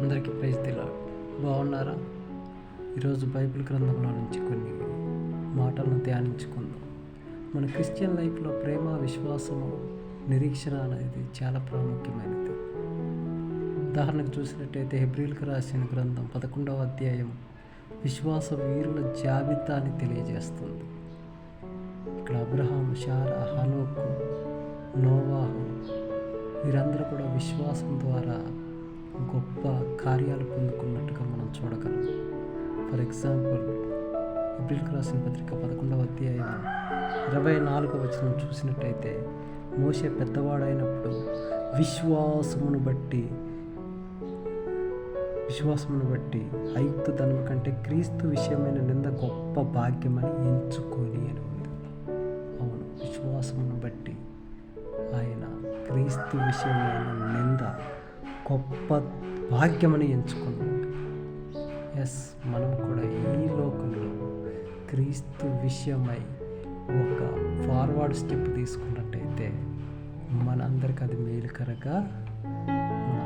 అందరికీ praise the lord. బాగున్నారా? ఈరోజు బైబిల్ గ్రంథంలో నుంచి కొన్ని మాటలను ధ్యానించుకుందాం. మన క్రిస్టియన్ లైఫ్లో ప్రేమ, విశ్వాసము, నిరీక్షణ అనేది చాలా ప్రాముఖ్యమైనది. ఉదాహరణకు చూసినట్టయితే హెబ్రీయులకు రాసిన గ్రంథం 11వ అధ్యాయం విశ్వాస వీరుల జాబితాని తెలియజేస్తుంది. ఇక్కడ అబ్రహాం, శారా, హనోకు, నోవాహు వీరందరూ కూడా విశ్వాసం ద్వారా గొప్ప కార్యాలు పొందుకున్నట్టుగా మనం చూడగలం. ఫర్ ఎగ్జాంపుల్, హెబ్రీయులకు రాసిన పత్రిక 11వ అధ్యాయం 24వ వచనం చూసినట్టయితే, మోషే పెద్దవాడైనప్పుడు విశ్వాసమును బట్టి ఐగుప్తు ధనం కంటే క్రీస్తు విషయమైన నింద గొప్ప భాగ్యమని ఎంచుకొని అని ఉంది. అవును, విశ్వాసమును బట్టి ఆయన క్రీస్తు విషయమైన నింద గొప్ప భాగ్యమని ఎంచుకున్నాడు. మనం కూడా ఈ లోకంలో క్రీస్తు విషయమై ఒక ఫార్వర్డ్ స్టెప్ తీసుకున్నట్టయితే మనందరికీ అది మేలుకరగా మన